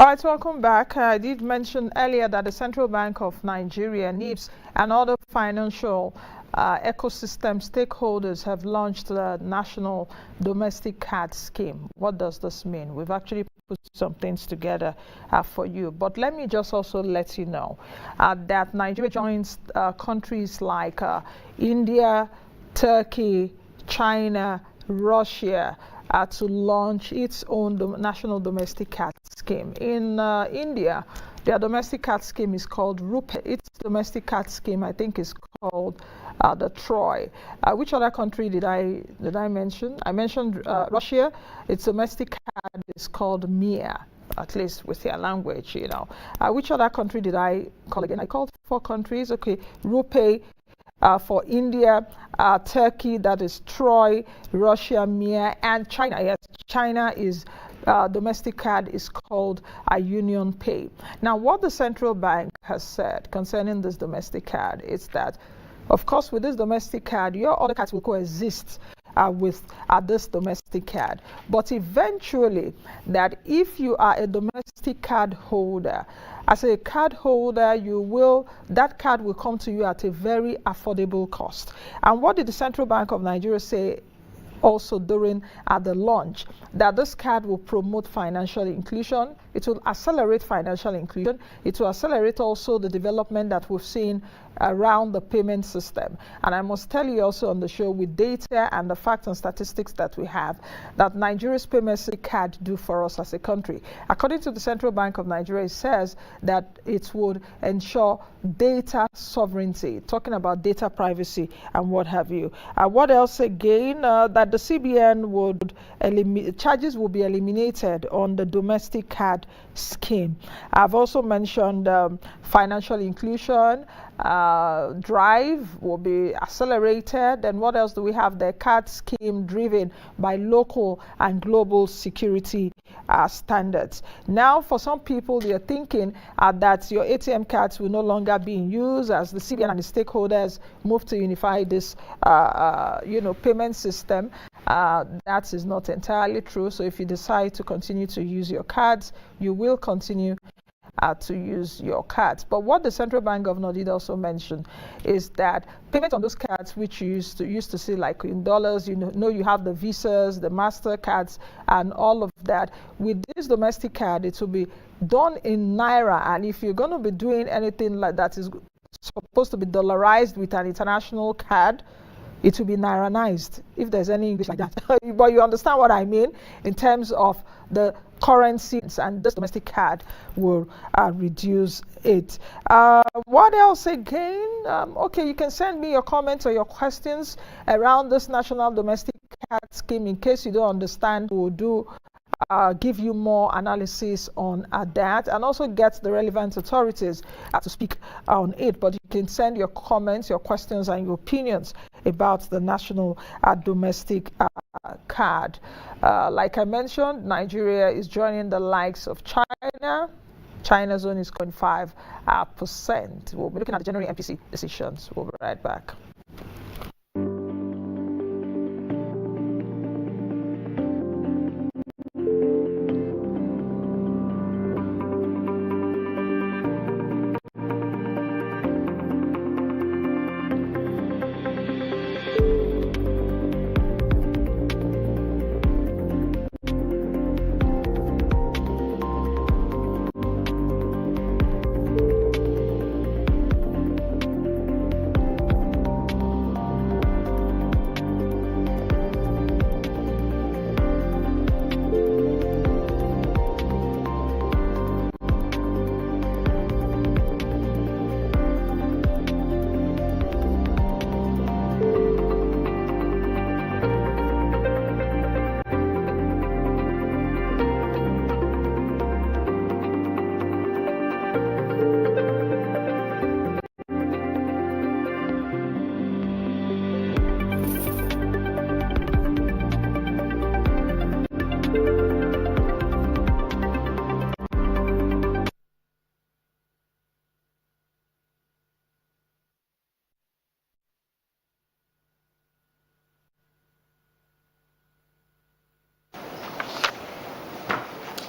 All right, welcome back. I did mention earlier that the Central Bank of Nigeria, NIBS, and other financial ecosystem stakeholders have launched the National Domestic Card Scheme. What does this mean? We've actually put some things together for you. But let me just also let you know that Nigeria joins countries like India, Turkey, China, Russia, to launch its own national domestic card scheme. In India, their domestic card scheme is called RUPE. Its domestic card scheme, I think, is called the Troy. Which other country did I mention? I mentioned Russia. Its domestic card is called MIA, at least with their language, you know. Which other country did I call again? I called 4 countries. Okay, RUPE. For India, Turkey, that is Troy, Russia, MIA, and China. Yes, China is domestic card is called a Union Pay. Now, what the central bank has said concerning this domestic card is that, of course, with this domestic card, your other cards will coexist with this domestic card. But eventually, that if you are a domestic card holder, as a card holder, that card will come to you at a very affordable cost. And what did the Central Bank of Nigeria say also during the launch? That this card will promote financial inclusion. It will accelerate financial inclusion. It will accelerate also the development that we've seen around the payment system. And I must tell you also on the show, with data and the facts and statistics that we have, that Nigeria's payment card do for us as a country. According to the Central Bank of Nigeria, it says that it would ensure data sovereignty, talking about data privacy and what have you. What else again? That the CBN would charges will be eliminated on the domestic card scheme. I've also mentioned financial inclusion. Drive will be accelerated. And what else do we have? The card scheme driven by local and global security standards. Now, for some people, they are thinking that your ATM cards will no longer be in use as the CBN and the stakeholders move to unify this, payment system. That is not entirely true. So if you decide to continue to use your cards, you will continue to use your cards. But what the Central Bank Governor did also mention is that payment on those cards, which you used to see like in dollars, you have the Visas, the MasterCards, and all of that. With this domestic card, it will be done in Naira. And if you're going to be doing anything like that is supposed to be dollarized with an international card, it will be Nairanized, if there's any English like that. But you understand what I mean in terms of the currencies, and this domestic card will reduce it. What else again? Okay, you can send me your comments or your questions around this national domestic card scheme. In case you don't understand, we'll give you more analysis on that, and also get the relevant authorities to speak on it. But you can send your comments, your questions, and your opinions about the national domestic card. Like I mentioned, Nigeria is joining the likes of China. China's own is 0.5%. We'll be looking at the January MPC decisions. We'll be right back.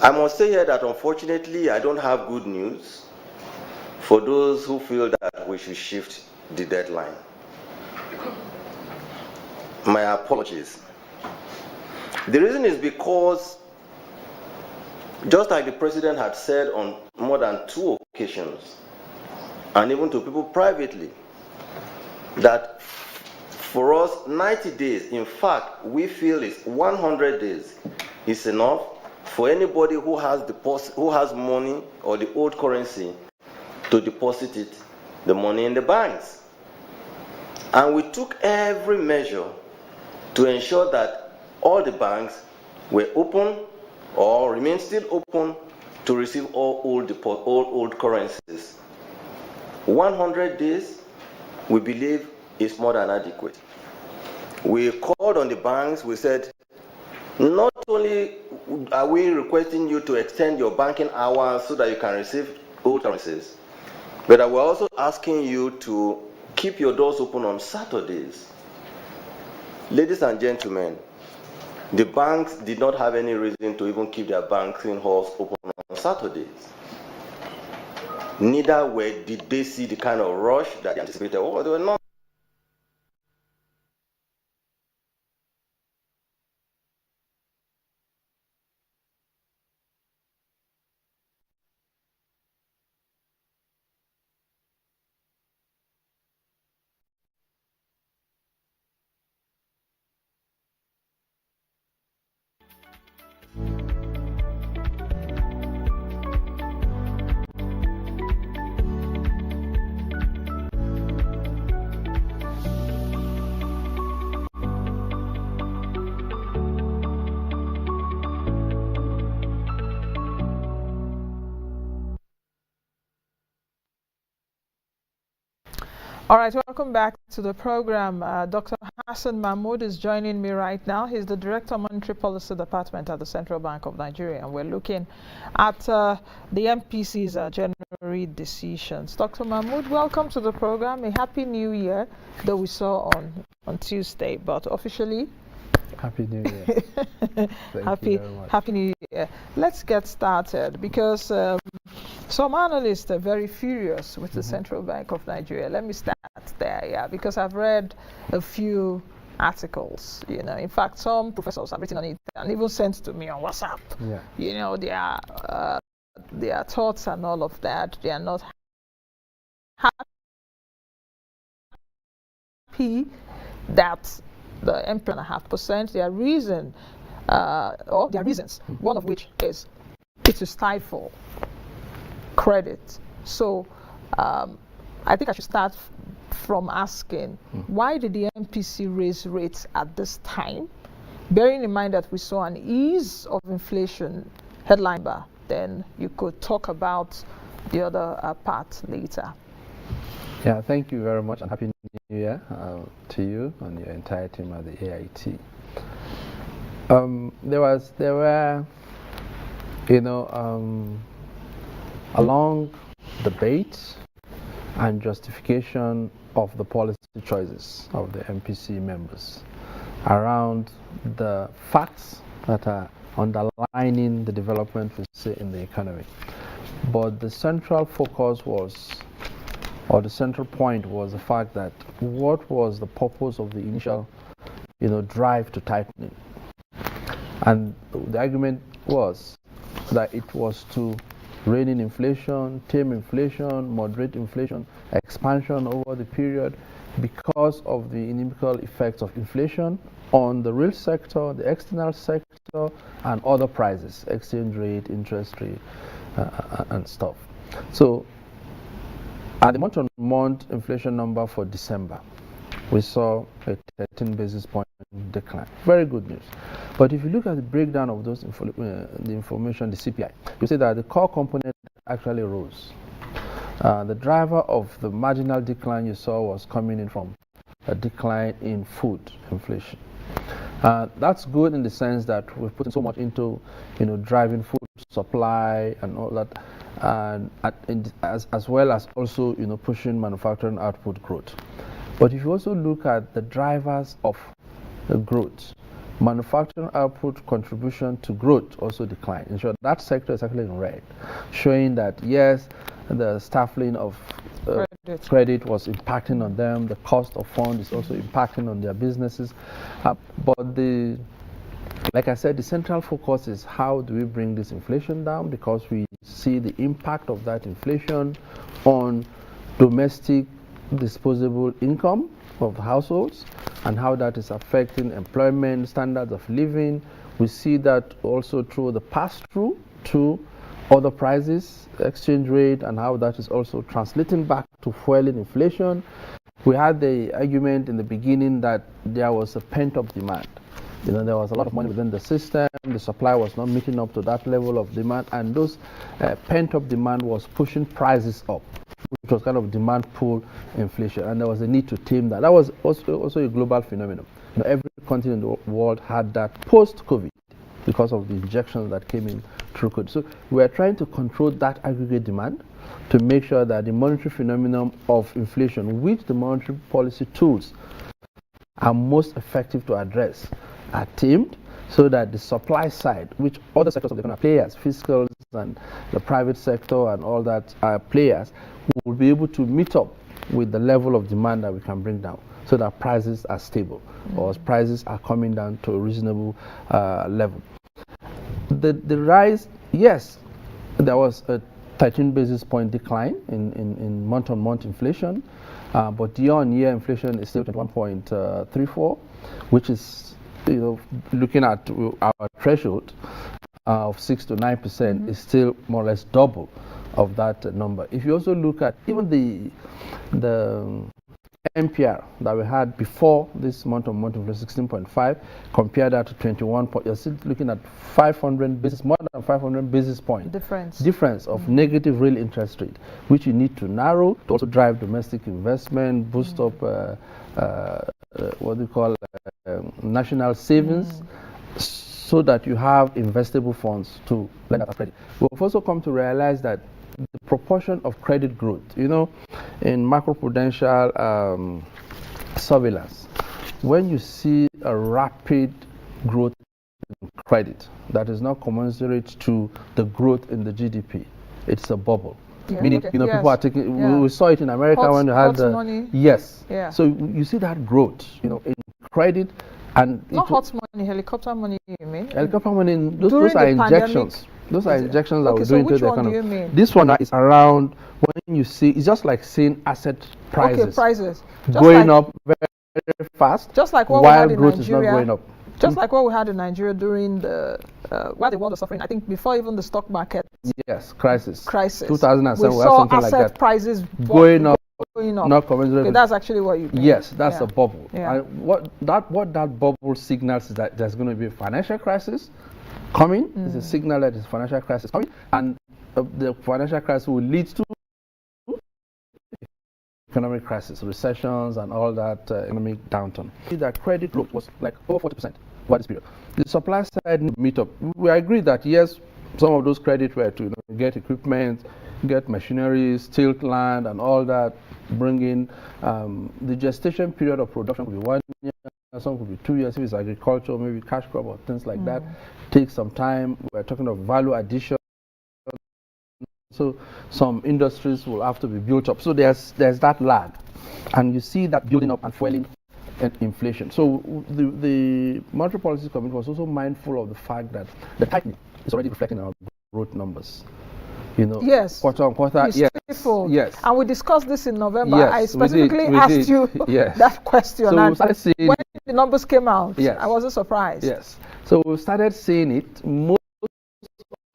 I must say here that unfortunately I don't have good news for those who feel that we should shift the deadline. My apologies. The reason is because, just like the president had said on more than 2 occasions, and even to people privately, that for us 90 days, in fact, we feel is 100 days is enough for anybody who has money or the old currency to deposit it, the money in the banks. And we took every measure to ensure that all the banks were open or remain still open to receive all old currencies. 100 days, we believe, is more than adequate. We called on the banks. We said, not only are we requesting you to extend your banking hours so that you can receive old currencies, but we're also asking you to keep your doors open on Saturdays. Ladies and gentlemen, the banks did not have any reason to even keep their banking halls open on Saturdays. Neither did they see the kind of rush that they anticipated. Oh, they were not. All right, welcome back to the program. Dr. Hassan Mahmood is joining me right now. He's the Director of Monetary Policy Department at the Central Bank of Nigeria, and we're looking at the MPC's January decisions. Dr. Mahmood, welcome to the program. A happy new year that we saw on Tuesday, but officially, Happy New Year. Thank you very much. Happy New Year. Let's get started because some analysts are very furious with the Central Bank of Nigeria. Let me start there, yeah, because I've read a few articles, you know. In fact, some professors have written on it and even sent to me on WhatsApp. Yeah. You know, their thoughts and all of that. They are not happy that the M2.5%, their reason, or their reasons, one of which is to stifle credit. So I think I should start from asking, why did the MPC raise rates at this time? Bearing in mind that we saw an ease of inflation headline bar, then you could talk about the other part later. Yeah, thank you very much, and Happy New Year to you and your entire team at the AIT. There were, you know, a long debate and justification of the policy choices of the MPC members around the facts that are underlining the development we see in the economy. But the central focus was, or the central point was, the fact that what was the purpose of the initial, you know, drive to tightening? And the argument was that it was to rein in inflation, tame inflation, moderate inflation, expansion over the period because of the inimical effects of inflation on the real sector, the external sector, and other prices, exchange rate, interest rate, and stuff. So at the month-on-month inflation number for December, we saw a 13 basis point decline. Very good news. But if you look at the breakdown of those the information, the CPI, you see that the core component actually rose. The driver of the marginal decline you saw was coming in from a decline in food inflation. That's good in the sense that we've put so much into, you know, driving food supply and all that, and as well as also, you know, pushing manufacturing output growth. But if you also look at the drivers of the growth, manufacturing output contribution to growth also declined. In short, that sector is actually in red, showing that yes, the stifling of credit was impacting on them. The cost of funds is also impacting on their businesses. But like I said, the central focus is how do we bring this inflation down, because we see the impact of that inflation on domestic disposable income of households and how that is affecting employment, standards of living. We see that also through the pass-through to other prices, exchange rate, and how that is also translating back to fueling inflation. We had the argument in the beginning that there was a pent-up demand. There was a lot of money within the system, the supply was not meeting up to that level of demand, and those pent-up demand was pushing prices up, which was kind of demand pull inflation, and there was a need to tame that. That was also a global phenomenon. Every country in the world had that post-COVID because of the injections that came in through COVID. So we are trying to control that aggregate demand to make sure that the monetary phenomenon of inflation, which the monetary policy tools are most effective to address, are tamed, so that the supply side, which other sectors of the economy, players, fiscals and the private sector and all that players, will be able to meet up with the level of demand that we can bring down, so that prices are stable or prices are coming down to a reasonable level. The rise, yes, there was a 13 basis point decline in month-on-month inflation, but year-on-year inflation is still 21.34, which is, looking at our threshold of 6 to 9% is still more or less double of that number. If you also look at even the MPR that we had before this month-on-month inflation, 16.5, compare that to 21. You're still looking at more than 500 basis point difference of negative real interest rate, which you need to narrow to also drive domestic investment, boost up what we call national savings, so that you have investable funds to lend out credit. We've also come to realize that the proportion of credit growth, in macroprudential surveillance, when you see a rapid growth in credit that is not commensurate to the growth in the GDP, it's a bubble. Yeah. Meaning, people are taking. We saw it in America when you had the money. Yes. Yeah. So you see that growth, in credit, and not hot money, helicopter money. You mean? Helicopter money. Those are injections. Those are injections that we're doing to the economy. Do you mean? This one is around when you see. It's just like seeing asset prices. Okay, prices going up very fast. Just like what while we had in growth Nigeria, is not going up. Just like what we had in Nigeria during the while the world was suffering. I think before even the stock market. Yes, crisis. 2007. We saw something asset like that. prices going up. Not commensurate. Okay, that's actually what you mean. Yes, that's a bubble. Yeah. And what that bubble signals is that there's going to be a financial crisis coming. It's a signal that there's a financial crisis coming, and the financial crisis will lead to economic crisis, recessions, and all that economic downturn. That credit growth was like over 40% over this period. The supply side meet up. We agree that yes, some of those credit were to get equipment, get machinery, tilt land, and all that. Bring in the gestation period of production could be 1 year, some could be 2 years if it's agriculture, maybe cash crop or things like that. Takes some time. We're talking of value addition. So some industries will have to be built up. So there's that lag, and you see that building up and fueling inflation. So the Monetary Policy Committee was also mindful of the fact that the tightening is already reflecting our growth numbers. Yes. Quarter on quarter. Yes. And we discussed this in November. Yes, I specifically asked you that question. So we started seeing when the numbers came out, I wasn't surprised. Yes. So we started seeing it. Most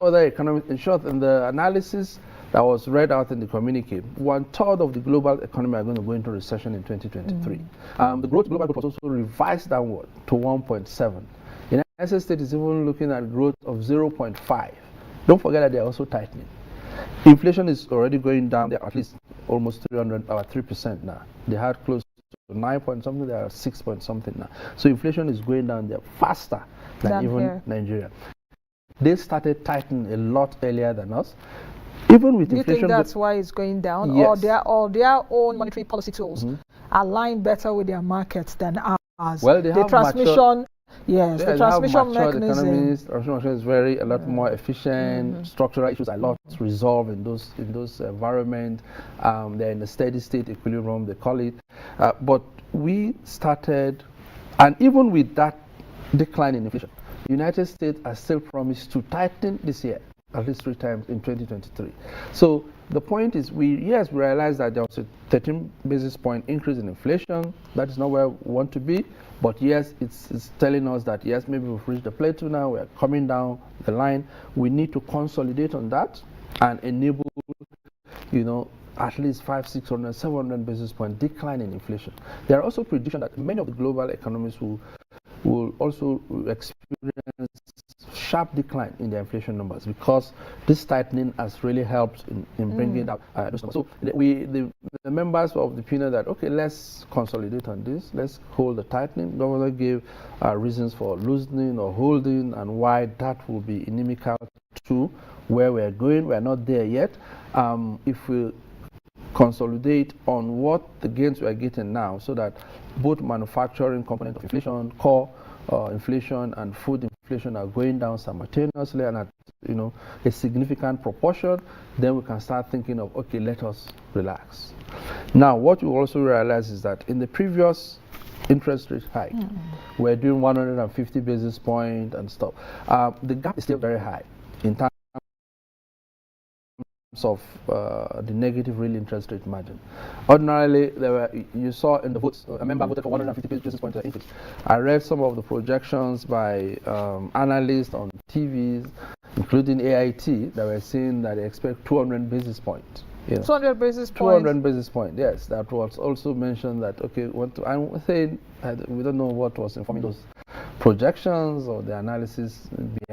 other economists, in short, in the analysis that was read out in the communique, 1/3 of the global economy are going to go into recession in 2023. The global growth was also revised downward to 1.7. The United States is even looking at growth of 0.5. Don't forget that they are also tightening. Inflation is already going down. They're at least almost 3% now. They had close to 9 point something. They are 6 point something now. So inflation is going down there faster than even here. Nigeria. They started tightening a lot earlier than us. Even with inflation, you think that's why it's going down, yes. or their own monetary policy tools align better with their markets than ours? Well, they have transmission Yes, the they transmission have matured mechanism. economies. Transmission is a lot more efficient. Structural issues are a lot resolved in those environments. They're in a steady state equilibrium, they call it. But we started, and even with that decline in inflation, the United States has still promised to tighten this year at least 3 times in 2023. So the point is, we realize that there was a 13 basis point increase in inflation. That is not where we want to be. But yes, it's telling us that yes, maybe we've reached the plateau now. We're coming down the line. We need to consolidate on that and enable, at least 500, 600, 700 basis point decline in inflation. There are also predictions that many of the global economies will also experience sharp decline in the inflation numbers, because this tightening has really helped in bringing up those numbers. So the members of the panel that, okay, let's consolidate on this, let's hold the tightening. Governor gave reasons for loosening or holding and why that will be inimical to where we're going. We're not there yet. If we consolidate on what the gains we are getting now, so that both manufacturing component of inflation, core inflation and food inflation are going down simultaneously and at a significant proportion, then we can start thinking of, okay, let us relax. Now, what you also realize is that in the previous interest rate hike, we're doing 150 basis point and stuff. The gap is still very high in terms of the negative real interest rate margin. Ordinarily, you saw in the votes, a member voted for 150 basis points increase. I read some of the projections by analysts on TVs, including AIT, that were saying that they expect 200 basis points. 200 basis points. 200 basis points. Yes, that was also mentioned that, okay, I'm saying we don't know what was informing those projections or the analysis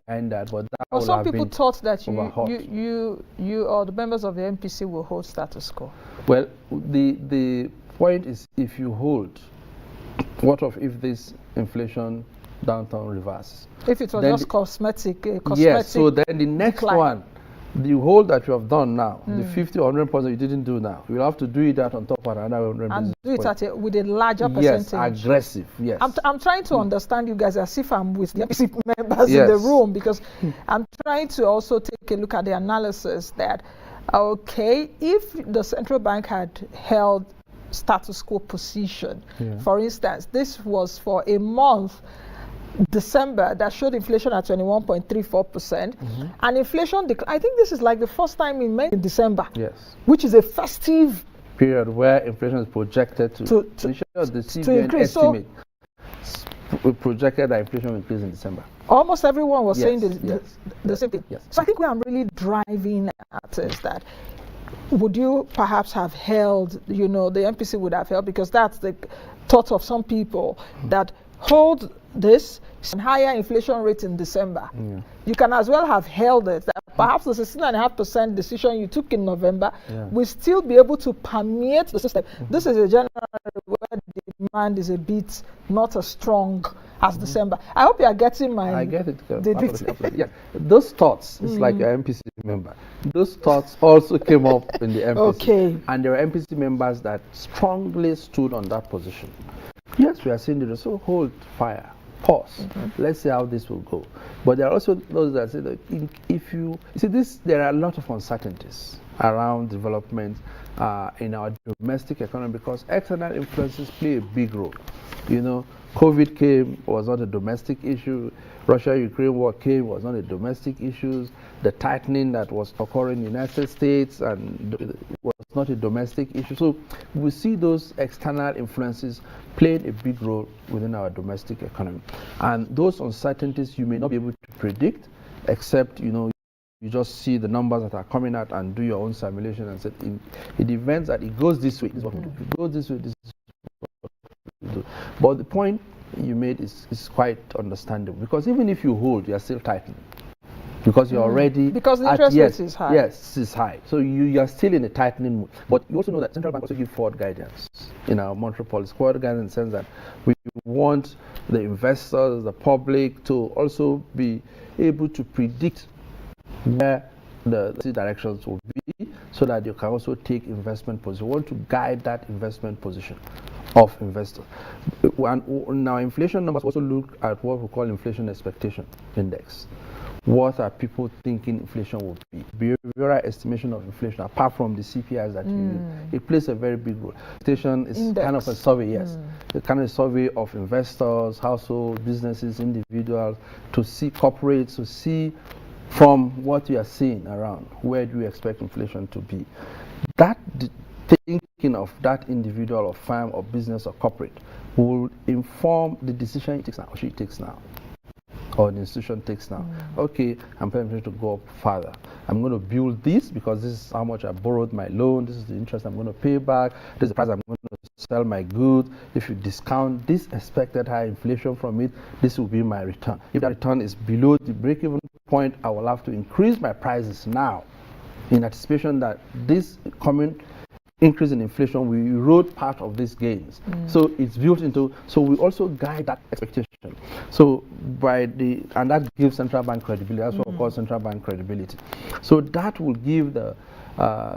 behind that, but that well, some people thought that you or the members of the MPC will hold status quo. Well, the point is, if you hold, what if this inflation downturn reverses? If it was just cosmetic, yes. So then the next decline. one, the whole that you have done now, the 50 or 100% you didn't do now, you'll have to do it that on top of another 100 and basis do it with a larger percentage. Yes, aggressive. Yes. I'm trying to understand you guys as if I'm with the MPC members in the room, because I'm trying to also take a look at the analysis that, okay, if the central bank had held status quo position, for instance, this was for a month, December, that showed inflation at 21.34%, and inflation, I think this is like the first time in December, which is a festive period where inflation is projected to increase. Estimate projected that inflation will increase in December. Almost everyone was saying the same thing. So I think where I'm really driving at is that, would you perhaps have held, the MPC would have held, because that's the thought of some people, that hold this and higher inflation rate in December. You can as well have held it. That perhaps the 16.5% decision you took in November will still be able to permeate the system. This is a January where demand is a bit not as strong as December. I hope you are getting my... I get it. Absolutely. Yeah. Those thoughts, it's like an MPC member. Those thoughts also came up in the MPC. Okay. And there were MPC members that strongly stood on that position. Yes, we are seeing the so hold fire. Pause. Let's see how this will go. But there are also those that say that if you see this, there are a lot of uncertainties around development in our domestic economy, because external influences play a big role. COVID came, was not a domestic issue. Russia-Ukraine war came, was not a domestic issue. The tightening that was occurring in the United States was not a domestic issue. So we see those external influences playing a big role within our domestic economy. And those uncertainties you may not be able to predict, except, you just see the numbers that are coming out and do your own simulation and say, in the event that it goes this way, this is what we do. If it goes this way, this is what we do. But the point you made is quite understandable, because even if you hold, you're still tightening. Because you're already... Because the interest rate is high. Yes, it's high. So you're still in a tightening mood. But you also know that central bank also give forward guidance in our monetary policy. Forward guidance in the sense that we want the investors, the public, to also be able to predict where the directions will be, so that you can also take investment position. We want to guide that investment position of investors. Now, inflation numbers also look at what we call inflation expectation index. What are people thinking inflation will be? Behavioral estimation of inflation, apart from the CPIs that you use, it plays a very big role. Inflation is kind of a survey, yes, a kind of a survey of investors, households, businesses, individuals, to see corporates, to see from what you are seeing around, where do you expect inflation to be? That thinking of that individual or firm or business or corporate will inform the decision it takes now, or she takes now, or the institution takes now. Okay, I'm planning to go up further. I'm going to build this because this is how much I borrowed my loan. This is the interest I'm going to pay back. This is the price I'm going to sell my goods. If you discount this expected high inflation from it, this will be my return. If that return is below the break-even point, I will have to increase my prices now in anticipation that this coming increase in inflation will erode part of these gains. So it's built into, so we also guide that expectation. So and that gives central bank credibility. That's what we call central bank credibility. So that will give the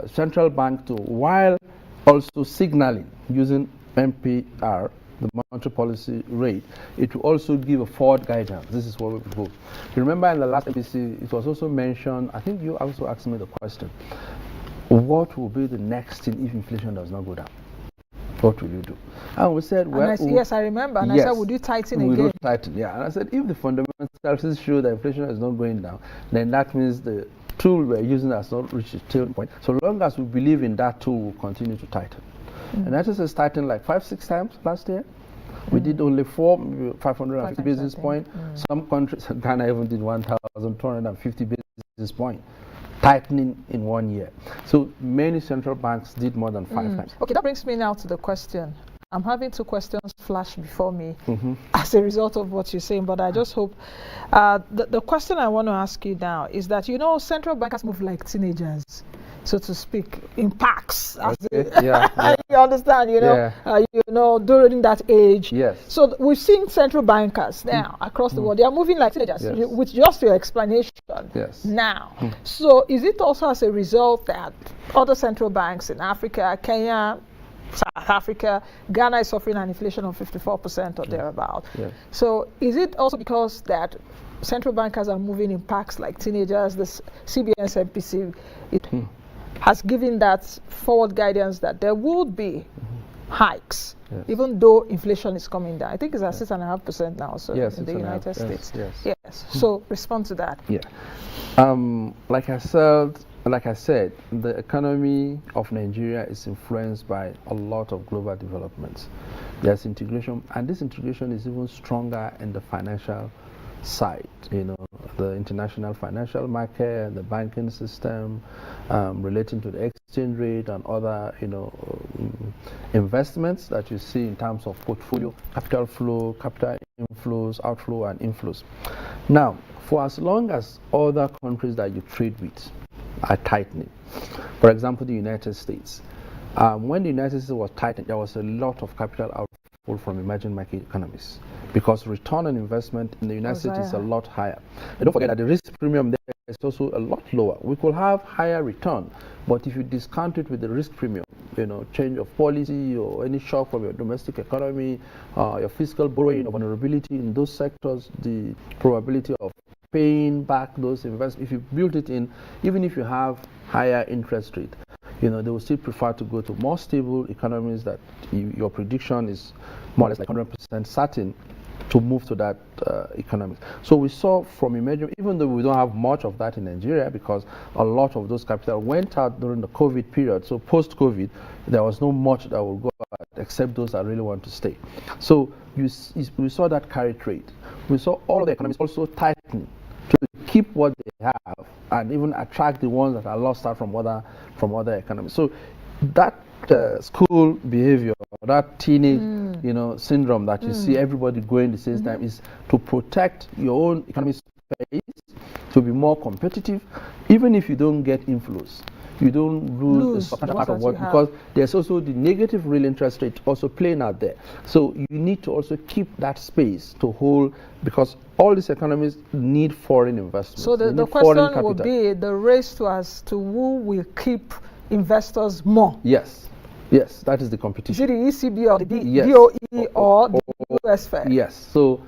central bank to, while also signaling using MPR, the monetary policy rate, it will also give a forward guidance. This is where we go. You remember in the last MPC, it was also mentioned, I think you also asked me the question, what will be the next thing if inflation does not go down? What will you do? And we said, well, yes, I remember. And yes, I said, would you tighten we again? would tighten, yeah. And I said, if the fundamentals show that inflation is not going down, then that means the tool we're using has not reached its tail point. So long as we believe in that tool, we'll continue to tighten. And that is tightened like 5-6 times last year. We did only 550 basis points. Some countries, Ghana even did 1,250 basis points. Tightening in 1 year. So many central banks did more than 5 times. Okay, that brings me now to the question. I'm having 2 questions flash before me as a result of what you're saying, but I just hope the question I want to ask you now is that, you know, central bankers move like teenagers, so to speak, in packs. You understand, you know, during that age. Yes. So we've seen central bankers now across the world. They are moving like teenagers, with just your explanation now. So is it also as a result that other central banks in Africa, Kenya, South Africa, Ghana is suffering an inflation of 54% or thereabout? So is it also because that central bankers are moving in packs like teenagers? The CBN's MPC, has given that forward guidance that there would be hikes, even though inflation is coming down. I think it's at 6.5% now, so in the United States. Yes. So respond to that. Like I said, the economy of Nigeria is influenced by a lot of global developments. There's integration, and this integration is even stronger in the financial side, you know, the international financial market, the banking system, relating to the exchange rate and other, you know, investments that you see in terms of portfolio, capital flow, capital inflows, outflow, and inflows. Now, for as long as other countries that you trade with are tightening, for example, the United States, when the United States was tightening, there was a lot of capital outflow from emerging market economies, because return on investment in the United States is a lot higher. And don't forget that the risk premium there is also a lot lower. We could have higher return, but if you discount it with the risk premium, you know, change of policy or any shock from your domestic economy, your fiscal borrowing or vulnerability in those sectors, the probability of paying back those investments, if you build it in, even if you have higher interest rate, you know, they will still prefer to go to more stable economies that your prediction is more or less like 100% certain to move to that economy. So we saw from emerging, even though we don't have much of that in Nigeria, because a lot of those capital went out during the COVID period. So post-COVID, there was no much that would go out except those that really want to stay. So we saw that carry trade. We saw all of the economies also tightening to keep what they have and even attract the ones that are lost out from other economies. So that school behavior, that teenage, you know, syndrome that you see everybody going the same time, is to protect your own economic space, to be more competitive, even if you don't get inflows. You don't lose a substantial part of what, because there's also the negative real interest rate also playing out there. So you need to also keep that space to hold, because all these economies need foreign investment. So the question would be the race to who will keep investors more. Yes. Yes, that is the Is competition. it the ECB or the Yes. DOE or the US Fed? Yes. So,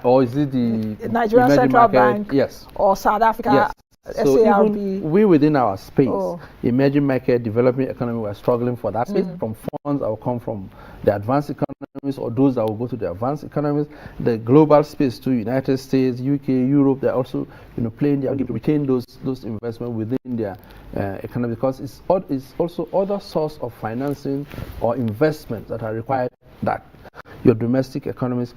or is it the Nigerian emerging Central market? Bank? Yes. Or South Africa? Yes. So SARB? even we within our space, Oh. emerging market, developing economy, we're struggling for that space. From funds that will come from the advanced economies or those that will go to the advanced economies. The global space too, United States, UK, Europe, they're also playing their game to retain those investments within their economy, because it's also other source of financing or investment that are required that your domestic economies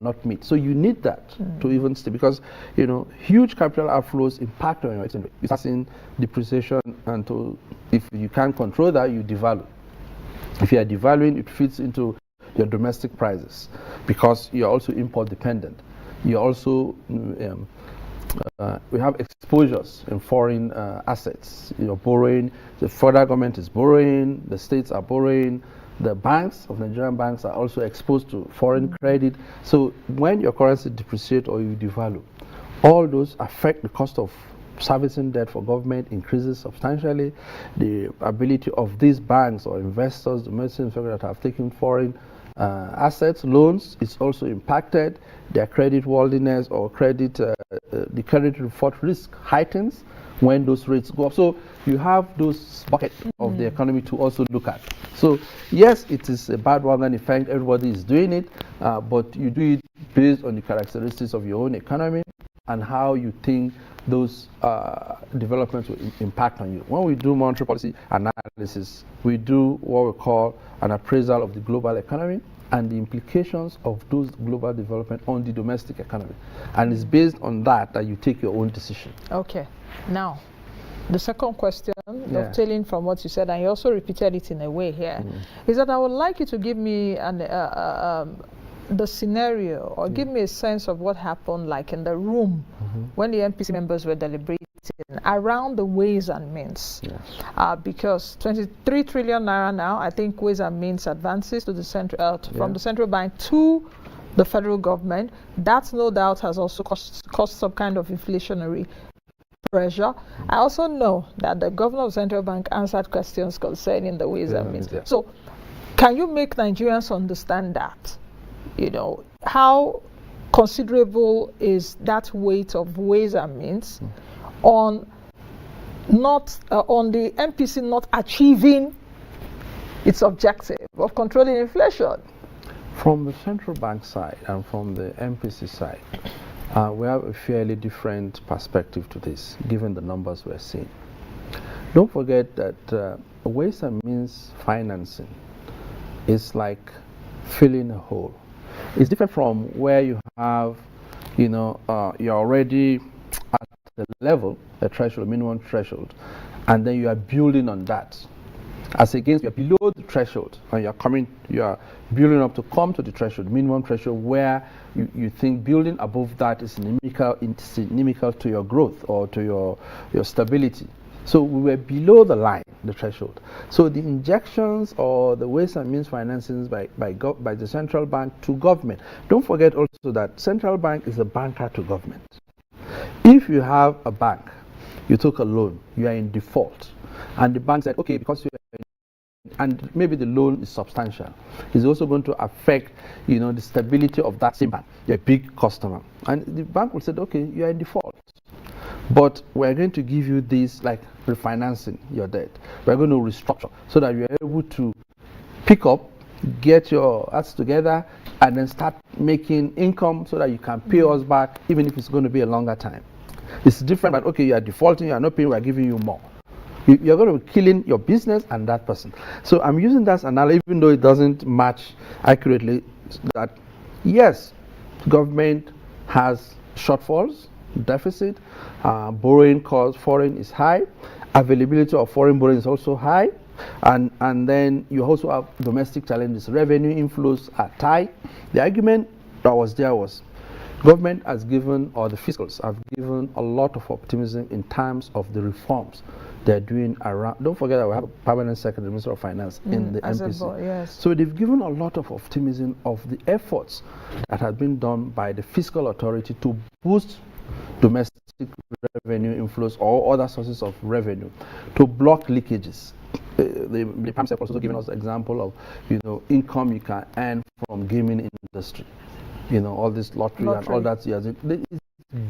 cannot meet. So you need that to even stay, because huge capital outflows impact on your exchange rate. You start seeing depreciation, and if you can't control that, you devalue. If you are devaluing, it fits into your domestic prices, because you're also import dependent. You're also we have exposures in foreign assets. You're borrowing. The federal government is borrowing. The states are borrowing. The banks of Nigerian banks are also exposed to foreign credit. So when your currency depreciates or you devalue, all those affect the cost of servicing debt for government, increases substantially. The ability of these banks or investors, the domestic that have taken foreign assets, loans, is also impacted. Their credit worthiness or the credit default risk heightens when those rates go up. So you have those buckets of the economy to also look at. So yes, it is a bandwagon effect. Everybody is doing it, but you do it based on the characteristics of your own economy and how you think those developments will impact on you. When we do monetary policy analysis, we do what we call an appraisal of the global economy and the implications of those global development on the domestic economy. And it's based on that you take your own decision. Okay. Now, the second question, dovetailing from what you said, and you also repeated it in a way here, is that I would like you to give me the scenario, or give me a sense of what happened, like in the room when the MPC members were deliberating around the ways and means. Because 23 trillion naira now, I think ways and means advances to the from the central bank to the federal government. That no doubt has also caused some kind of inflationary pressure. I also know that the governor of the central bank answered questions concerning the ways and means. So can you make Nigerians understand that? How considerable is that weight of ways and means on the MPC not achieving its objective of controlling inflation? From the central bank side and from the MPC side, we have a fairly different perspective to this, given the numbers we're seeing. Don't forget that ways and means financing is like filling a hole. It's different from where you have, you're already at the level, a threshold, minimum threshold, and then you are building on that. As against you're below the threshold, and you are building up to come to the threshold, minimum threshold, where you think building above that is inimical to your growth or to your stability. So we were below the line, the threshold. So the injections or the ways and means financings by the central bank to government. Don't forget also that central bank is a banker to government. If you have a bank, you took a loan, you are in default, and the bank said, okay, because you are and maybe the loan is substantial, it's also going to affect the stability of that same bank. You're a big customer, and the bank will say, okay, you are in default, but we're going to give you this, like refinancing your debt. We're going to restructure so that you're able to pick up, get your acts together, and then start making income so that you can pay us back, even if it's going to be a longer time. It's different, but okay, you are defaulting, you are not paying, we're giving you more. You're going to be killing your business and that person. So I'm using that analogy, even though it doesn't match accurately, that yes, government has shortfalls, deficit, borrowing cost, foreign is high, availability of foreign borrowing is also high, and then you also have domestic challenges, revenue inflows are tight. The argument that was there was government has given, or the fiscals have given, a lot of optimism in terms of the reforms they're doing around. Don't forget that we have a permanent secretary, Minister of Finance in the MPC. Yes. So they've given a lot of optimism of the efforts that have been done by the fiscal authority to boost domestic revenue inflows or other sources of revenue to block leakages. The Prime Secretary also given us the example of, income you can earn from gaming industry. All this lottery and all that. Yes, it's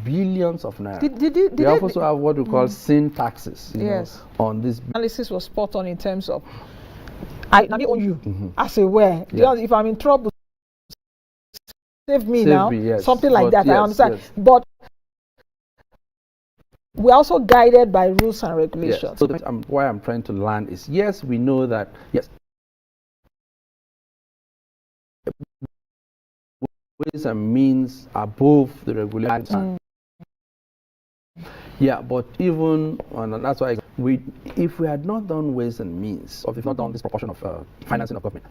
billions of naira. We also have what we call sin taxes. Yes. On this. Analysis was spot on in terms of I own you as a where. Yeah. If I'm in trouble, save me now. Yes. Something like that. Yes, I understand. Yes. But we're also guided by rules and regulations. Yes. So why I'm trying to land is, yes, we know that, yes, ways and means above the regulations. Yeah, but even, and that's why if we had not done ways and means, or if not done this proportion of financing of government,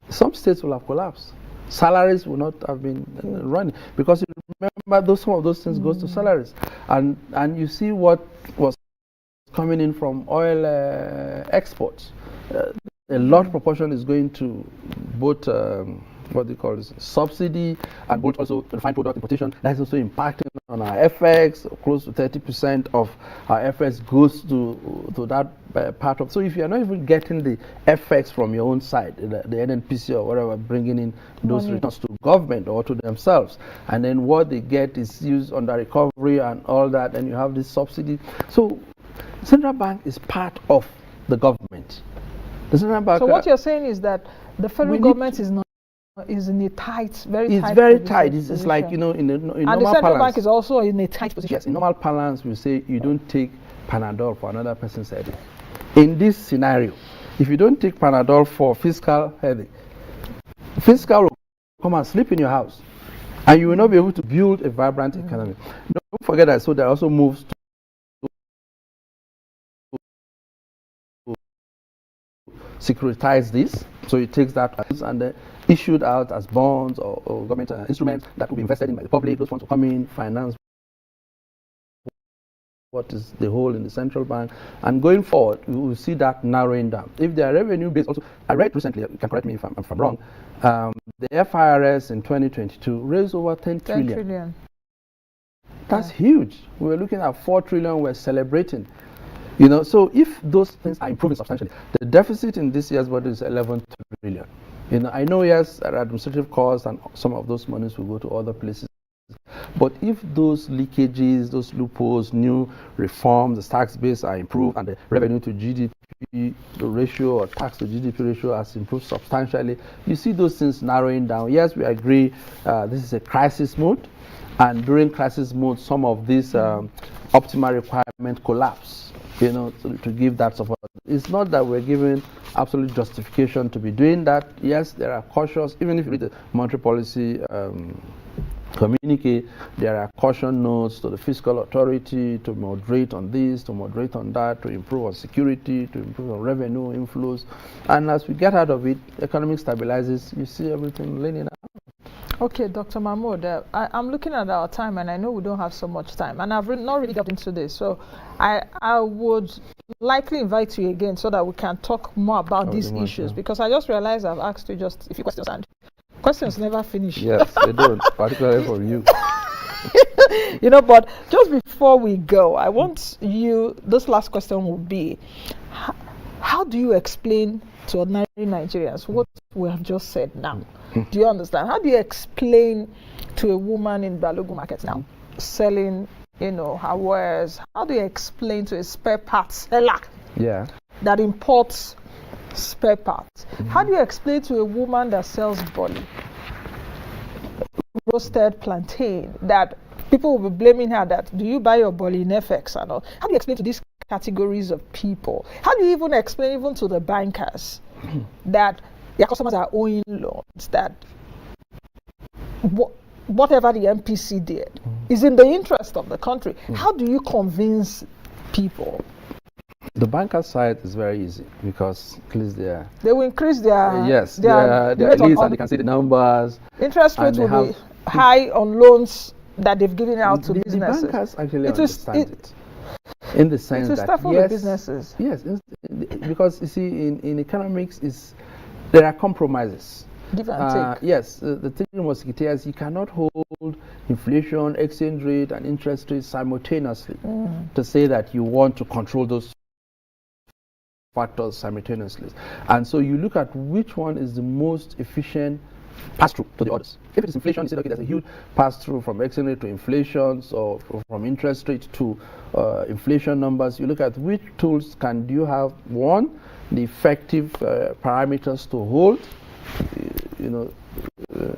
some states will have collapsed. Salaries will not have been running, because you remember some of those things goes to salaries, and you see what was coming in from oil exports. A large proportion is going to both what they call subsidy and both also refined product importation. That's also impacting on our FX. Close to 30% of our FX goes to that part of. So if you're not even getting the FX from your own side, the NNPC or whatever, bringing in those returns to government or to themselves, and then what they get is used under recovery and all that, and you have this subsidy. So central bank is part of the government. The central bank. So what you're saying is that the federal government is in a tight, very tight. It's very tight. It's like, in normal parlance. And the central bank is also in a tight position. Yes, in normal parlance, we say you don't take Panadol for another person's headache. In this scenario, if you don't take Panadol for fiscal headache, fiscal will come and sleep in your house, and you will not be able to build a vibrant economy. Don't forget that. So there are also moves to securitize this. So it takes that and issued out as bonds or government instruments that will be invested in by the public. Those funds will come in, finance what is the hole in the central bank, and going forward we will see that narrowing down. If they are revenue based, also I read recently, you can correct me if I'm wrong, the FIRS in 2022 raised over 10 trillion. That's huge. We were looking at 4 trillion, we're celebrating. So if those things are improving substantially, the deficit in this year's budget is 11 trillion. I know, yes, there are administrative costs and some of those monies will go to other places. But if those leakages, those loopholes, new reforms, the tax base are improved and the revenue to GDP ratio or tax to GDP ratio has improved substantially, you see those things narrowing down. Yes, we agree this is a crisis mode, and during crisis mode, some of these optimal requirements collapse. To give that support. It's not that we're giving absolute justification to be doing that. Yes, there are cautious, even if you read the monetary policy communique, there are caution notes to the fiscal authority to moderate on this, to moderate on that, to improve on security, to improve on revenue inflows. And as we get out of it, the economy stabilizes, you see everything leaning out. Okay, Dr. Mahmood, I'm looking at our time, and I know we don't have so much time, and I've not really got into this, so I would likely invite you again so that we can talk more about these issues, because I just realized I've asked you just a few questions, and questions never finish. Yes, they don't, particularly from you. But just before we go, I want you, this last question will be, how do you explain to ordinary Nigerians what we have just said now? Do you understand? How do you explain to a woman in Balogun market now, selling, her wares? How do you explain to a spare parts seller that imports spare parts? How do you explain to a woman that sells boli, roasted plantain, that people will be blaming her that, do you buy your boli in FX and all? How do you explain to these categories of people? How do you even explain even to the bankers that their customers are owing loans, that whatever the MPC did is in the interest of the country? How do you convince people? The banker side is very easy, because at least they will increase their leads, and they can see the numbers. Interest rates will be high on loans that they've given out to businesses. The bankers actually understand it. In the sense that the businesses. Yes, because you see, in economics there are compromises. Give and take. Yes, the three musketeers, you cannot hold inflation, exchange rate, and interest rates simultaneously to say that you want to control those factors simultaneously. And so you look at which one is the most efficient pass-through to the others. If it is inflation, you say, okay, there's a huge pass-through from exchange rate to inflation, or from interest rate to inflation numbers. You look at which tools do you have, one, the effective parameters to hold,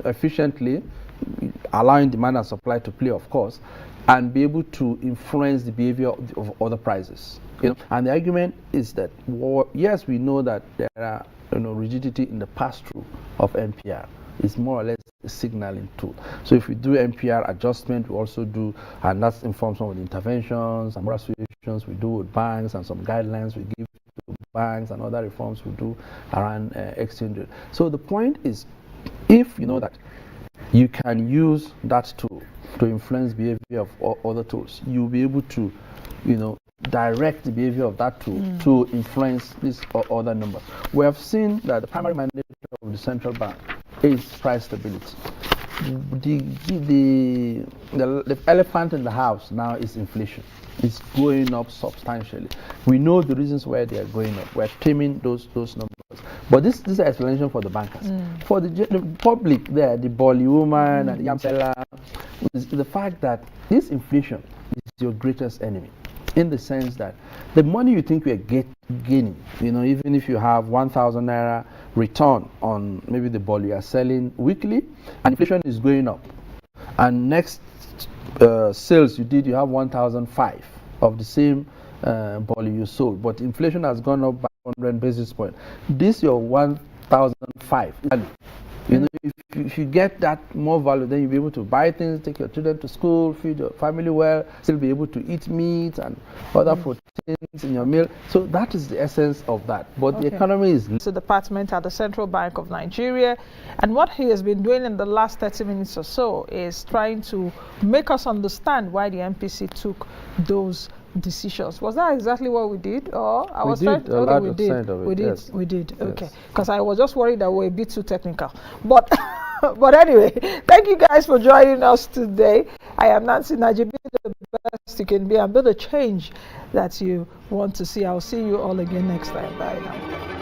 efficiently, allowing demand and supply to play, of course, and be able to influence the behavior of other prices. And the argument is that, yes, we know that there are rigidity in the pass-through of MPR. It's more or less a signaling tool. So if we do MPR adjustment, we also do, and that informs some of the interventions and solutions we do with banks, and some guidelines we give to banks, and other reforms we do around exchange rate. So the point is, if you know that you can use that tool to influence behavior of other tools, you'll be able to, direct the behavior of that tool to influence these other numbers. We have seen that the primary mandate of the central bank is price stability. The elephant in the house now is inflation. It's going up substantially. We know the reasons why they are going up. We're trimming those numbers. But this is an explanation for the bankers. For the public there, the Bolly woman and the yam seller, is the fact that this inflation is your greatest enemy. In the sense that the money you think we are gaining, even if you have 1,000 naira return on maybe the ball you are selling weekly, and inflation is going up, and next sales you did, you have 1,005 of the same ball you sold, but inflation has gone up by 100 basis points. This your 1,005. If you get that more value, then you'll be able to buy things, take your children to school, feed your family well, still be able to eat meat and other proteins in your meal. So that is the essence of that. But the economy is... The department at the Central Bank of Nigeria, and what he has been doing in the last 30 minutes or so is trying to make us understand why the MPC took those decisions. Was that exactly what we did? Or I was trying to... Okay, we did. Okay. Because I was just worried that we're a bit too technical. But but anyway, thank you guys for joining us today. I am Nancy Naji. Be the best you can be and be the change that you want to see. I'll see you all again next time. Bye now.